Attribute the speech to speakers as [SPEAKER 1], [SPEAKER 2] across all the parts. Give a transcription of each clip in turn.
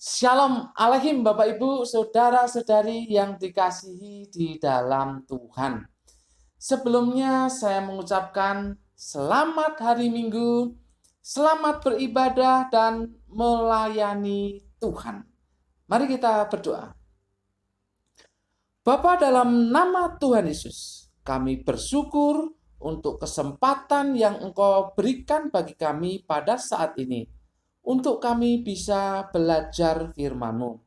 [SPEAKER 1] Shalom Alaikum Bapak Ibu, Saudara-saudari yang dikasihi di dalam Tuhan. Sebelumnya saya mengucapkan selamat hari Minggu, selamat beribadah dan melayani Tuhan. Mari kita berdoa. Bapa, dalam nama Tuhan Yesus, kami bersyukur untuk kesempatan yang Engkau berikan bagi kami pada saat ini, untuk kami bisa belajar firman-Mu.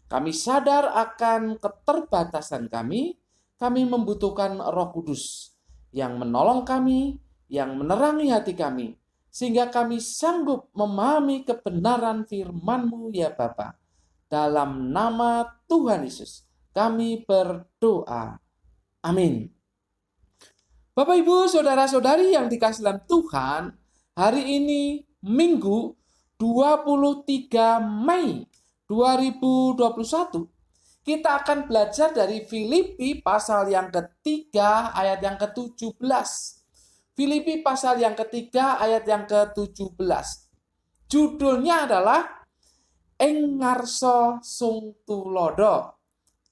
[SPEAKER 1] Kami sadar akan keterbatasan kami membutuhkan Roh Kudus yang menolong kami, yang menerangi hati kami, sehingga kami sanggup memahami kebenaran firman-Mu ya Bapa. Dalam nama Tuhan Yesus, kami berdoa. Amin. Bapak, Ibu, Saudara-saudari yang dikasihi dalam Tuhan, hari ini Minggu 23 Mei 2021, kita akan belajar dari Filipi pasal yang ketiga ayat yang ke-17. Filipi pasal yang ketiga ayat yang ke-17. Judulnya adalah Ing ngarsa sung tulodo.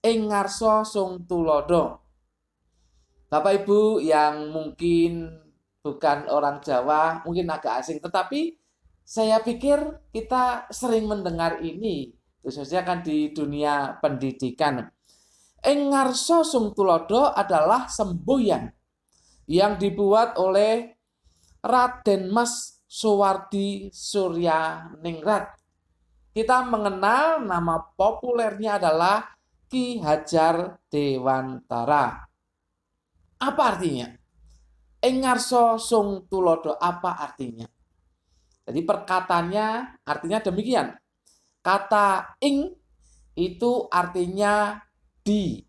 [SPEAKER 1] Ing ngarsa sung tulodo. Bapak Ibu yang mungkin bukan orang Jawa, mungkin agak asing, tetapi saya pikir kita sering mendengar ini, khususnya kan di dunia pendidikan. Ing ngarsa sung tulodo adalah semboyan yang dibuat oleh Raden Mas Soewardi Suryaningrat. Kita mengenal nama populernya adalah Ki Hajar Dewantara. Apa artinya? Ing ngarsa sung tulodo, apa artinya? Jadi perkataannya artinya demikian. Kata ing itu artinya di.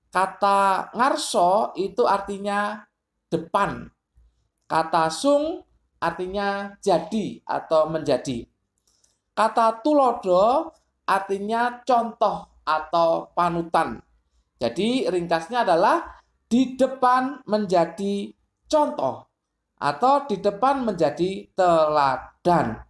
[SPEAKER 1] Kata ngarso itu artinya depan. Kata sung artinya jadi atau menjadi. Kata tulodo artinya contoh atau panutan. Jadi ringkasnya adalah di depan menjadi contoh atau di depan menjadi teladan.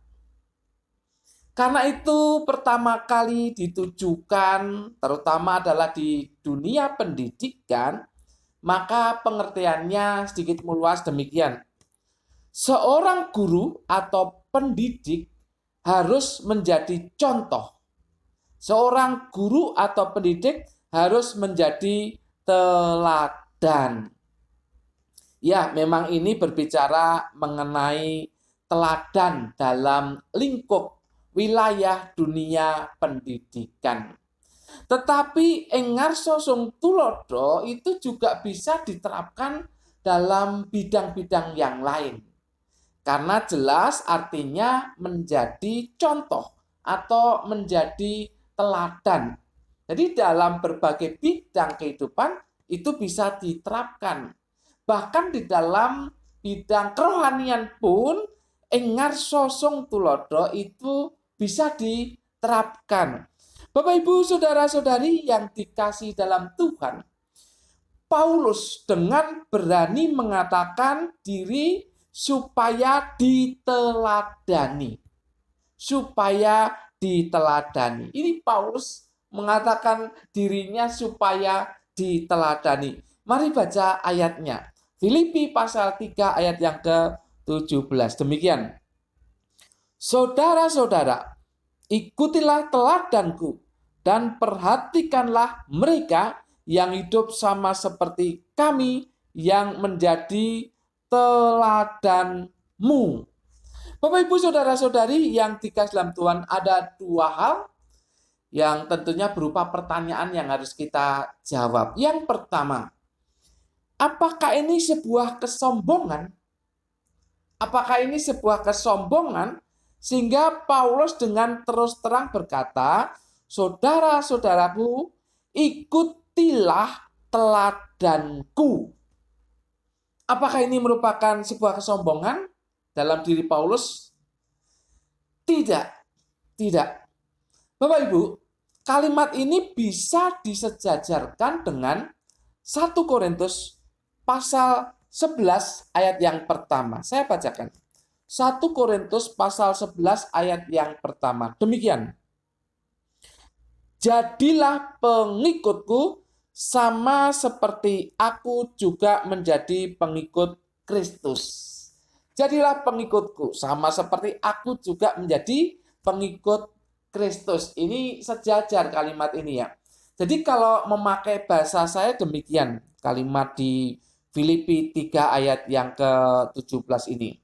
[SPEAKER 1] Karena itu pertama kali ditujukan terutama adalah di dunia pendidikan, maka pengertiannya sedikit meluas demikian. Seorang guru atau pendidik harus menjadi contoh. Seorang guru atau pendidik harus menjadi teladan. Ya, memang ini berbicara mengenai teladan dalam lingkup wilayah dunia pendidikan. Tetapi ing ngarsa sung tulodo itu juga bisa diterapkan dalam bidang-bidang yang lain. Karena jelas artinya menjadi contoh atau menjadi teladan. Jadi dalam berbagai bidang kehidupan itu bisa diterapkan. Bahkan di dalam bidang kerohanian pun ing ngarsa sung tulodo itu bisa diterapkan. Bapak Ibu Saudara-saudari yang dikasihi dalam Tuhan, Paulus dengan berani mengatakan diri supaya diteladani. Supaya diteladani. Ini Paulus mengatakan dirinya supaya diteladani. Mari baca ayatnya. Filipi pasal 3 ayat yang ke-17. Demikian. Saudara-saudara, ikutilah teladanku dan perhatikanlah mereka yang hidup sama seperti kami yang menjadi teladanmu. Bapak Ibu Saudara-saudari yang dikasihi dalam Tuhan, ada dua hal yang tentunya berupa pertanyaan yang harus kita jawab. Yang pertama, apakah ini sebuah kesombongan? Apakah ini sebuah kesombongan sehingga Paulus dengan terus terang berkata, saudara-saudaraku, ikutilah teladanku. Apakah ini merupakan sebuah kesombongan dalam diri Paulus? Tidak. Tidak. Bapak Ibu, kalimat ini bisa disejajarkan dengan 1 Korintus pasal 11 ayat yang pertama. Saya bacakan. 1 Korintus pasal 11 ayat yang pertama. Demikian. Jadilah pengikutku sama seperti aku juga menjadi pengikut Kristus. Jadilah pengikutku sama seperti aku juga menjadi pengikut Kristus. Ini sejajar kalimat ini ya. Jadi kalau memakai bahasa saya demikian kalimat di Filipi 3 ayat yang ke-17 ini.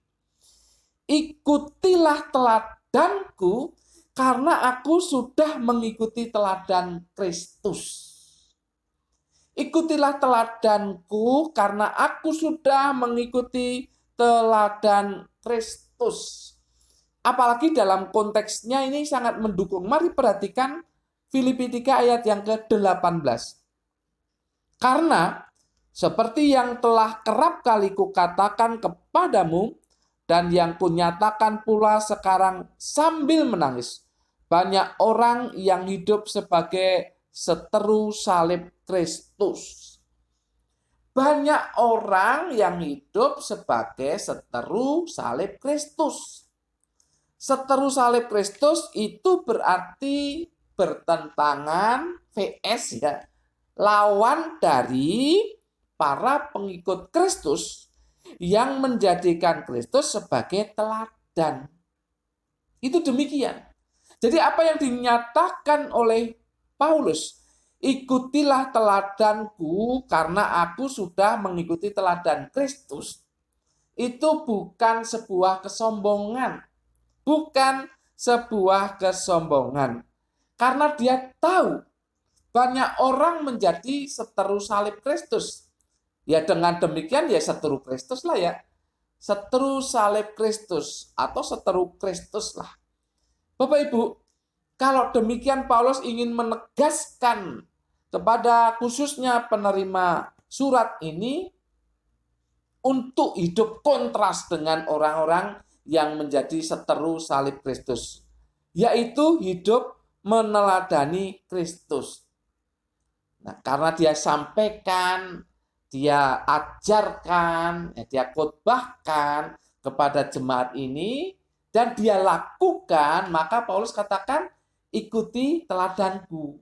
[SPEAKER 1] Ikutilah teladanku karena aku sudah mengikuti teladan Kristus. Ikutilah teladanku karena aku sudah mengikuti teladan Kristus. Apalagi dalam konteksnya ini sangat mendukung. Mari perhatikan Filipi 3 ayat yang ke-18. Karena seperti yang telah kerap kali kukatakan kepadamu dan yang kunyatakan pula sekarang sambil menangis, banyak orang yang hidup sebagai seteru salib Kristus. Banyak orang yang hidup sebagai seteru salib Kristus. Seteru salib Kristus itu berarti bertentangan vs ya, lawan dari para pengikut Kristus yang menjadikan Kristus sebagai teladan. Itu demikian. Jadi apa yang dinyatakan oleh Paulus, ikutilah teladanku karena aku sudah mengikuti teladan Kristus. Itu bukan sebuah kesombongan. Bukan sebuah kesombongan. Karena dia tahu banyak orang menjadi seteru salib Kristus. Ya dengan demikian ya seteru Kristus lah ya. Seteru salib Kristus atau seteru Kristus lah. Bapak Ibu, kalau demikian Paulus ingin menegaskan kepada khususnya penerima surat ini untuk hidup kontras dengan orang-orang yang menjadi seteru salib Kristus, yaitu hidup meneladani Kristus. Nah, karena dia sampaikan, dia ajarkan, dia khotbahkan kepada jemaat ini, dan dia lakukan, maka Paulus katakan, ikuti teladanku.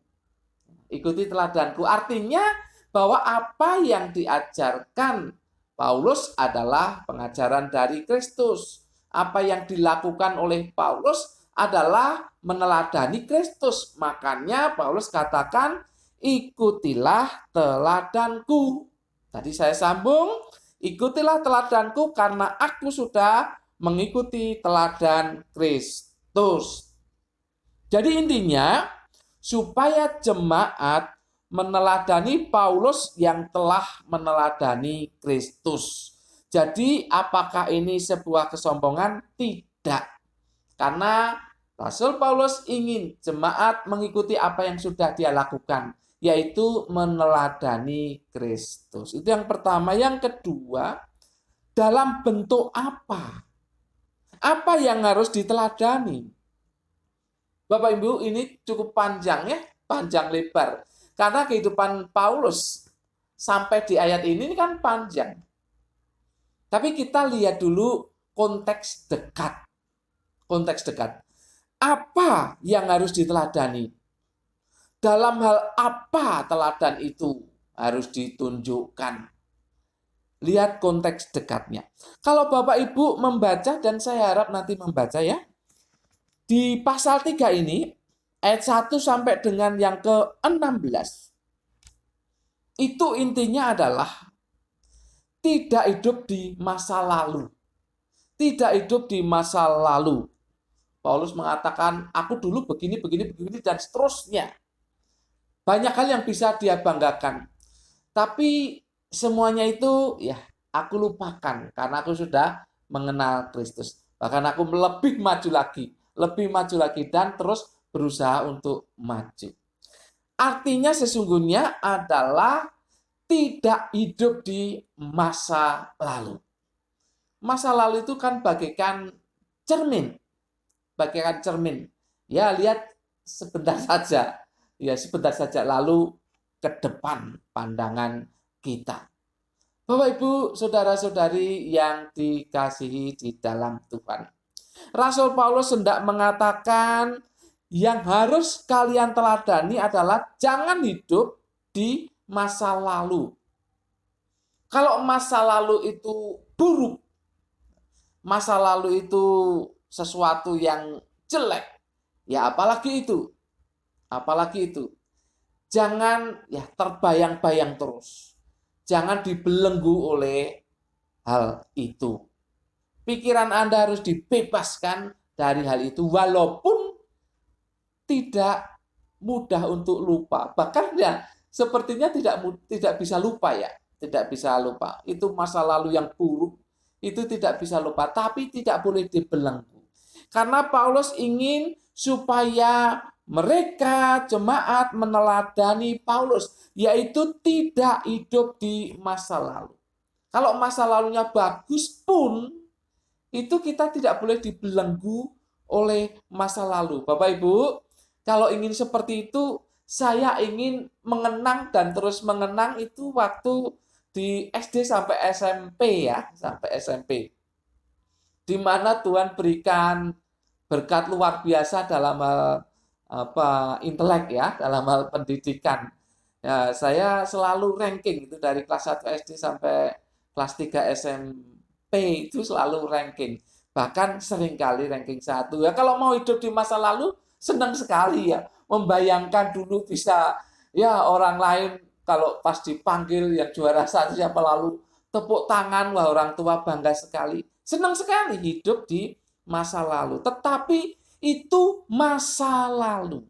[SPEAKER 1] Ikuti teladanku. Artinya bahwa apa yang diajarkan Paulus adalah pengajaran dari Kristus. Apa yang dilakukan oleh Paulus adalah meneladani Kristus. Makanya Paulus katakan, ikutilah teladanku. Tadi saya sambung, ikutilah teladanku karena aku sudah mengikuti teladan Kristus. Jadi intinya, supaya jemaat meneladani Paulus yang telah meneladani Kristus. Jadi apakah ini sebuah kesombongan? Tidak. Karena Rasul Paulus ingin jemaat mengikuti apa yang sudah dia lakukan, yaitu meneladani Kristus. Itu yang pertama. Yang kedua, dalam bentuk apa? Apa yang harus diteladani? Bapak Ibu, ini cukup panjang ya, panjang lebar. Karena kehidupan Paulus sampai di ayat ini kan panjang. Tapi kita lihat dulu konteks dekat. Konteks dekat. Apa yang harus diteladani? Dalam hal apa teladan itu harus ditunjukkan? Lihat konteks dekatnya. Kalau Bapak Ibu membaca, dan saya harap nanti membaca ya, di pasal 3 ini, ayat 1 sampai dengan yang ke-16, itu intinya adalah tidak hidup di masa lalu. Tidak hidup di masa lalu. Paulus mengatakan, aku dulu begini, dan seterusnya. Banyak hal yang bisa dia banggakan. Tapi semuanya itu ya aku lupakan karena aku sudah mengenal Kristus. Bahkan aku lebih maju lagi dan terus berusaha untuk maju. Artinya sesungguhnya adalah tidak hidup di masa lalu. Masa lalu itu kan bagaikan cermin. Ya, lihat sebentar saja. Ya, sebentar saja lalu ke depan pandangan kita. Bapak Ibu, saudara-saudari yang dikasihi di dalam Tuhan. Rasul Paulus hendak mengatakan Yang harus kalian teladani adalah jangan hidup di masa lalu. Kalau masa lalu itu buruk, masa lalu itu sesuatu yang jelek, ya apalagi itu. Apalagi itu. Jangan ya terbayang-bayang terus. Jangan dibelenggu oleh hal itu. Pikiran Anda harus dibebaskan dari hal itu walaupun tidak mudah untuk lupa. Bahkan ya sepertinya tidak bisa lupa ya. Tidak bisa lupa. Itu masa lalu yang buruk. Itu tidak bisa lupa. Tapi tidak boleh dibelenggu. Karena Paulus ingin supaya mereka jemaat meneladani Paulus, yaitu tidak hidup di masa lalu. Kalau masa lalunya bagus pun, itu kita tidak boleh dibelenggu oleh masa lalu. Bapak Ibu, kalau ingin seperti itu, saya ingin mengenang dan terus mengenang itu waktu di SD sampai SMP ya, sampai SMP. Di mana Tuhan berikan berkat luar biasa dalam hal intelek ya, dalam hal pendidikan. Ya, saya selalu ranking itu dari kelas 1 SD sampai kelas 3 SMP itu selalu ranking. Bahkan seringkali ranking 1. Ya kalau mau hidup di masa lalu senang sekali ya. Membayangkan dulu bisa ya orang lain kalau pas dipanggil yang juara 1 siapa lalu tepuk tangan, wah orang tua bangga sekali. Senang sekali hidup di masa lalu. Tetapi itu masa lalu.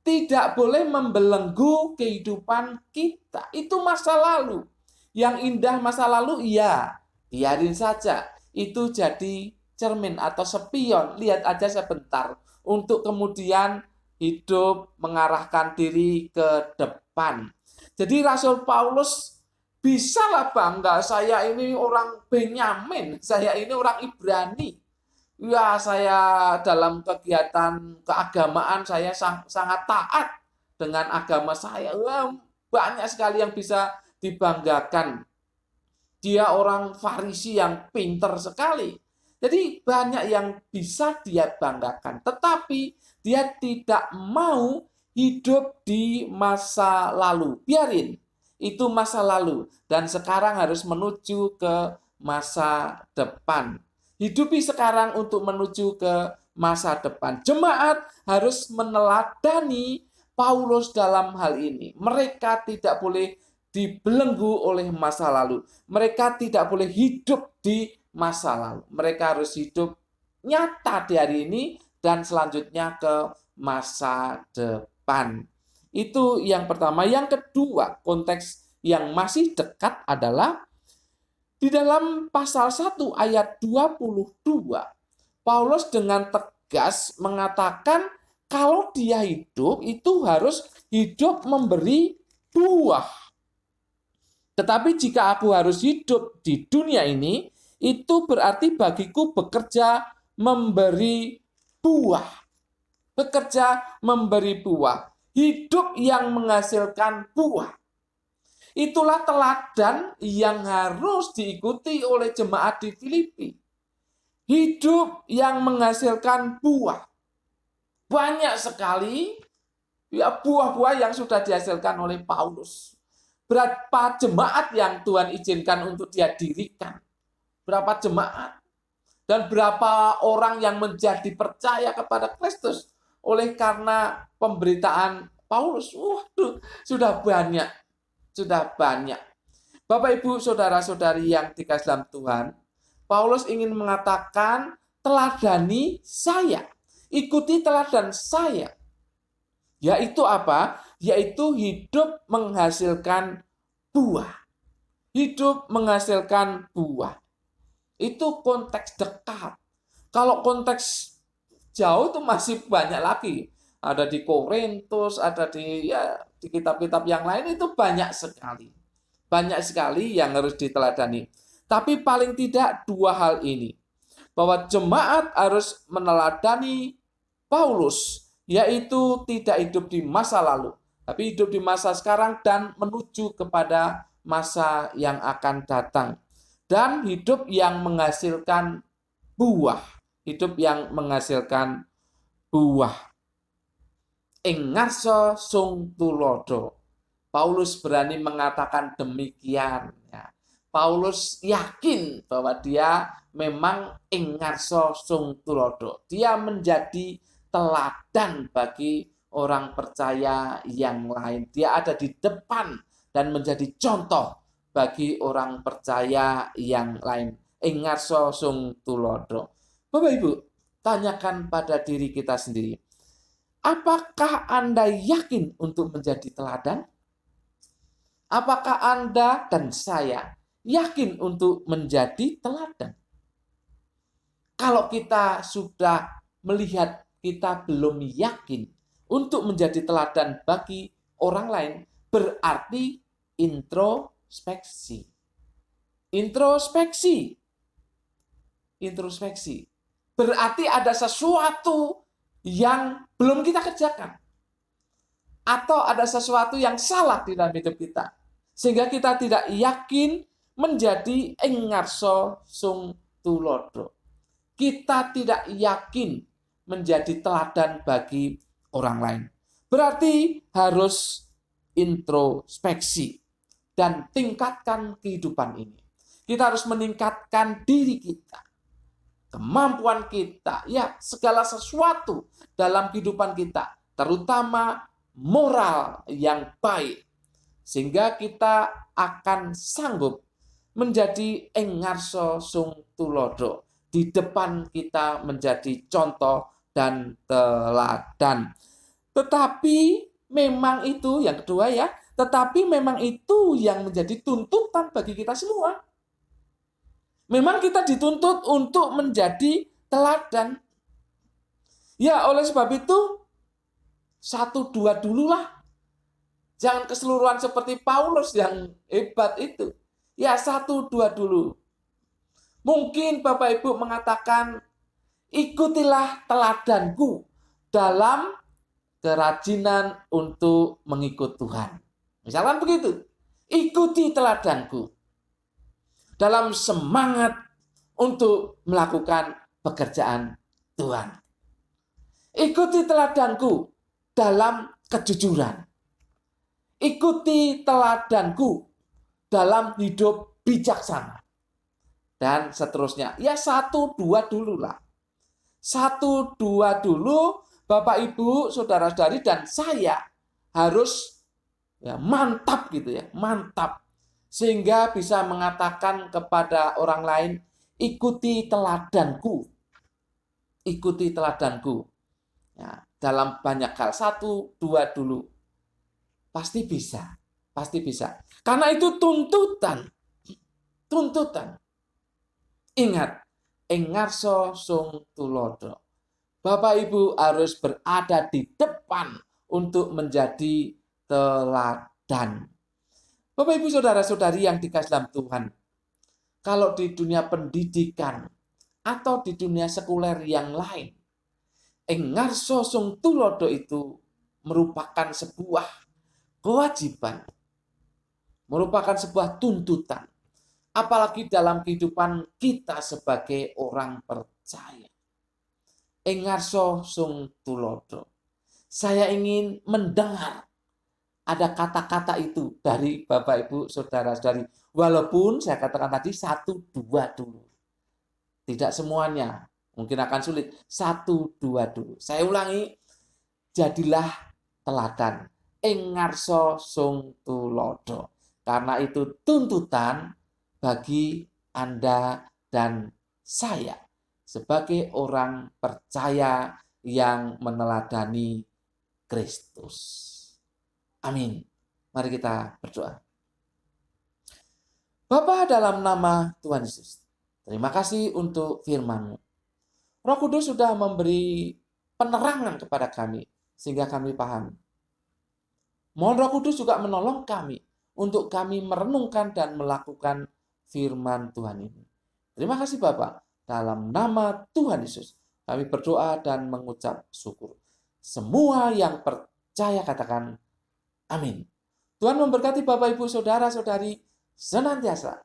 [SPEAKER 1] Tidak boleh membelenggu kehidupan kita. Itu masa lalu. Yang indah masa lalu, ya, biarin saja. Itu jadi cermin atau spion. Lihat aja sebentar. Untuk kemudian hidup mengarahkan diri ke depan. Jadi Rasul Paulus bisalah bangga. Saya ini orang Benyamin. Saya ini orang Ibrani. Ya, saya dalam kegiatan keagamaan saya sangat taat dengan agama saya. Wah, banyak sekali yang bisa dibanggakan. Dia orang Farisi yang pinter sekali. Jadi banyak yang bisa dia banggakan. Tetapi dia tidak mau hidup di masa lalu. Biarin, itu masa lalu. Dan sekarang harus menuju ke masa depan. Hidupi sekarang untuk menuju ke masa depan. Jemaat harus meneladani Paulus dalam hal ini. Mereka tidak boleh dibelenggu oleh masa lalu. Mereka tidak boleh hidup di masa lalu. Mereka harus hidup nyata di hari ini dan selanjutnya ke masa depan. Itu yang pertama. Yang kedua, konteks yang masih dekat adalah di dalam pasal 1 ayat 22, Paulus dengan tegas mengatakan kalau dia hidup itu harus hidup memberi buah. Tetapi jika aku harus hidup di dunia ini, itu berarti bagiku bekerja memberi buah. Bekerja memberi buah. Hidup yang menghasilkan buah. Itulah teladan yang harus diikuti oleh jemaat di Filipi. Hidup yang menghasilkan buah. Banyak sekali ya buah-buah yang sudah dihasilkan oleh Paulus. Berapa jemaat yang Tuhan izinkan untuk dia dirikan? Berapa jemaat? Dan berapa orang yang menjadi percaya kepada Kristus oleh karena pemberitaan Paulus? Waduh, sudah banyak. Sudah banyak. Bapak, Ibu, saudara-saudari yang dikasihi dalam Tuhan, Paulus ingin mengatakan, teladani saya. Ikuti teladan saya. Yaitu apa? Yaitu hidup menghasilkan buah. Hidup menghasilkan buah. Itu konteks dekat. Kalau konteks jauh itu masih banyak lagi. Ada di Korintus, ada di kitab-kitab yang lain itu banyak sekali. Banyak sekali yang harus diteladani. Tapi paling tidak dua hal ini. Bahwa jemaat harus meneladani Paulus, yaitu tidak hidup di masa lalu, tapi hidup di masa sekarang dan menuju kepada masa yang akan datang. Dan hidup yang menghasilkan buah. Hidup yang menghasilkan buah. ing ngarsa sung tulodo. Paulus berani mengatakan demikian. Ya. Paulus yakin bahwa dia memang ing ngarsa sung tulodo. Dia menjadi teladan bagi orang percaya yang lain. Dia ada di depan dan menjadi contoh bagi orang percaya yang lain. Ing ngarsa sung tulodo. Bapak Ibu, tanyakan pada diri kita sendiri. Apakah Anda yakin untuk menjadi teladan? Apakah Anda dan saya yakin untuk menjadi teladan? Kalau kita sudah melihat kita belum yakin untuk menjadi teladan bagi orang lain, berarti introspeksi. Introspeksi. Berarti ada sesuatu yang belum kita kerjakan. Atau ada sesuatu yang salah di dalam hidup kita. Sehingga kita tidak yakin menjadi ing ngarsa sung tulodo. Kita tidak yakin menjadi teladan bagi orang lain. Berarti harus introspeksi dan tingkatkan kehidupan ini. Kita harus meningkatkan diri kita, kemampuan kita, ya segala sesuatu dalam kehidupan kita, terutama moral yang baik, sehingga kita akan sanggup menjadi ing ngarsa sung tulodo. Di depan kita menjadi contoh dan teladan. Tetapi memang itu yang kedua ya, tetapi memang itu yang menjadi tuntutan bagi kita semua. Memang kita dituntut untuk menjadi teladan. Ya, oleh sebab itu 1-2 dululah. Jangan keseluruhan seperti Paulus yang hebat itu. Ya, 1-2 dulu. Mungkin Bapak Ibu mengatakan, ikutilah teladanku dalam kerajinan untuk mengikut Tuhan. Misalkan begitu. Ikuti teladanku dalam semangat untuk melakukan pekerjaan Tuhan. Ikuti teladanku dalam kejujuran. Ikuti teladanku dalam hidup bijaksana. Dan seterusnya. Ya 1-2 dulu lah. 1-2 dulu Bapak Ibu, saudara-saudari dan saya harus ya, mantap gitu ya. Mantap. Sehingga bisa mengatakan kepada orang lain, ikuti teladanku. Ikuti teladanku. Ya, dalam banyak hal. 1-2 dulu. Pasti bisa. Pasti bisa. Karena itu tuntutan. Tuntutan. Ingat, ing ngarsa sung tulodo. Bapak Ibu harus berada di depan untuk menjadi teladan. Bapak Ibu saudara-saudari yang dikasihi dalam Tuhan, kalau di dunia pendidikan atau di dunia sekuler yang lain, ing ngarsa sung tulodo itu merupakan sebuah kewajiban, merupakan sebuah tuntutan. Apalagi dalam kehidupan kita sebagai orang percaya. Ing ngarsa sung tulodo. Saya ingin mendengar ada kata-kata itu dari Bapak Ibu saudara-saudari. Walaupun saya katakan tadi 1-2 dulu. Tidak semuanya. Mungkin akan sulit. 1-2 dulu. Saya ulangi. Jadilah teladan. Ing ngarsa sung tulodo. Karena itu tuntutan bagi Anda dan saya sebagai orang percaya yang meneladani Kristus. Amin. Mari kita berdoa. Bapa, dalam nama Tuhan Yesus, terima kasih untuk firman-Mu. Roh Kudus sudah memberi penerangan kepada kami sehingga kami paham. Mohon Roh Kudus juga menolong kami untuk kami merenungkan dan melakukan firman Tuhan ini. Terima kasih Bapak. Dalam nama Tuhan Yesus, kami berdoa dan mengucap syukur. Semua yang percaya katakan amin. Tuhan memberkati Bapak Ibu saudara-saudari senantiasa